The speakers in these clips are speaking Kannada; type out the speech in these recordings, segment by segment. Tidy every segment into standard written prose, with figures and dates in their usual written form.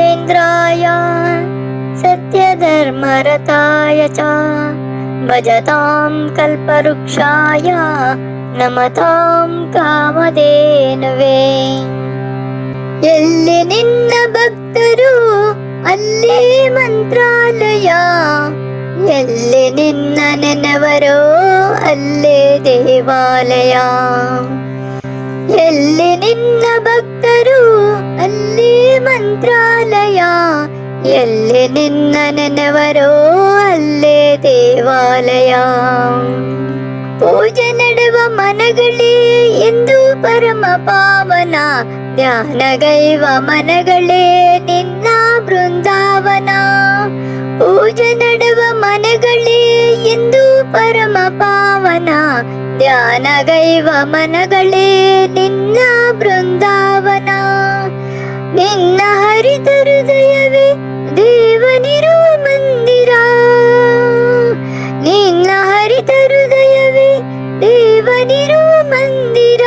ರಾಘವೇಂದ್ರಾಯ ಸತ್ಯಧರ್ಮರತಾಯ ಚ ಭಜತಾಂ ಕಲ್ಪವೃಕ್ಷಾಯ ನಮತಾಂ ಕಾಮಧೇನವೇ. ಎಲ್ಲಿ ನಿನ್ನ ಭಕ್ತರು ಅಲ್ಲಿ ಮಂತ್ರಾಲಯ, ಎಲ್ಲಿ ನಿನ್ನ ನೆನವರೋ ಅಲ್ಲೇ ದೇವಾಲಯ. ಎಲ್ಲಿ ನಿನ್ನ ಭಕ್ತರು ಅಲ್ಲಿ ಮಂತ್ರಾಲಯ, ಎಲ್ಲಿ ನಿನ್ನ ನೆನವರೋ ಅಲ್ಲೇ ದೇವಾಲಯ. ಪೂಜೆ ನಡೆವ ಮನಗಳೇ ಎಂದು ಪರಮ ಪಾವನ, ಧ್ಯಾನಗೈವ ಮನಗಳೇ ನಿನ್ನ ಬೃಂದಾವನ. ಪೂಜೆ ನಡೆವ ಮನಗಳೇ ಎಂದು ಪರಮ ಪಾವನ, ಧ್ಯಾನಗೈವ ಮನಗಳೇ ನಿನ್ನ ಬೃಂದಾವನ. ನಿನ್ನ ಹರಿತ ಹೃದಯವೇ ದೇವನಿರುವ ಮಂದಿರ, ನಿನ್ನ ಹರಿತ ಹೃದಯವೇ ದೇವನಿರುವ ಮಂದಿರ.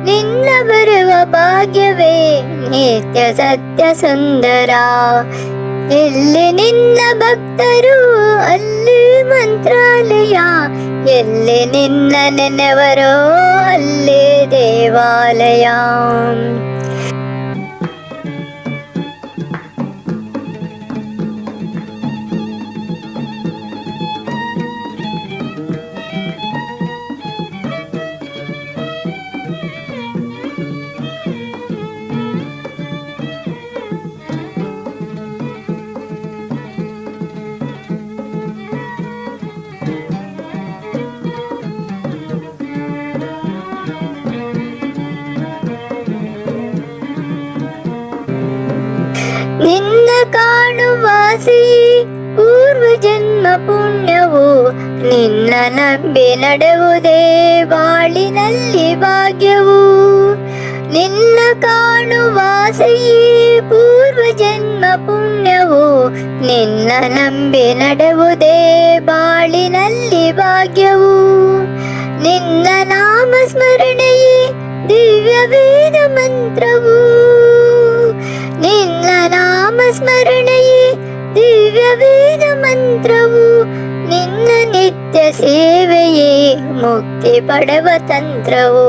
ನಿನ್ನ ಬರುವ ಭಾಗ್ಯವೇ ನಿತ್ಯ ಸತ್ಯ ಸುಂದರ. ಎಲ್ಲಿ ನಿನ್ನ ಭಕ್ತರು ಅಲ್ಲಿ ಮಂತ್ರಾಲಯ, ಎಲ್ಲಿ ನಿನ್ನ ನೆನವರೋ ಅಲ್ಲೇ ದೇವಾಲಯ. ನಿನ್ನ ಕಾಣುವಾಸಿ ಪೂರ್ವ ಜನ್ಮ ಪುಣ್ಯವು, ನಿನ್ನ ನಂಬಿ ನಡೆವುದೇ ಬಾಳಿನಲ್ಲಿ ಭಾಗ್ಯವು. ನಿನ್ನ ಕಾಣುವಾಸಿ ಪೂರ್ವ ಜನ್ಮ ಪುಣ್ಯವು, ನಿನ್ನ ನಂಬಿ ನಡೆವುದೇ ಬಾಳಿನಲ್ಲಿ ಭಾಗ್ಯವು. ನಿನ್ನ ನಾಮ ಸ್ಮರಣೆಯೇ ದಿವ್ಯ ವೇದ ಮಂತ್ರವು, ನಿನ್ನ ನಾಮ ಸ್ಮರಣೆಯೇ ದಿವ್ಯ ವೇದ ಮಂತ್ರವು. ನಿನ್ನ ನಿತ್ಯ ಸೇವೆಯೇ ಮುಕ್ತಿ ಪಡೆವ ತಂತ್ರವು.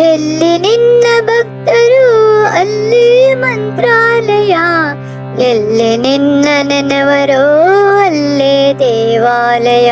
ಎಲ್ಲಿ ನಿನ್ನ ಭಕ್ತರು ಅಲ್ಲಿ ಮಂತ್ರಾಲಯ, ಎಲ್ಲಿ ನಿನ್ನ ನೆನವರೋ ಅಲ್ಲೇ ದೇವಾಲಯ.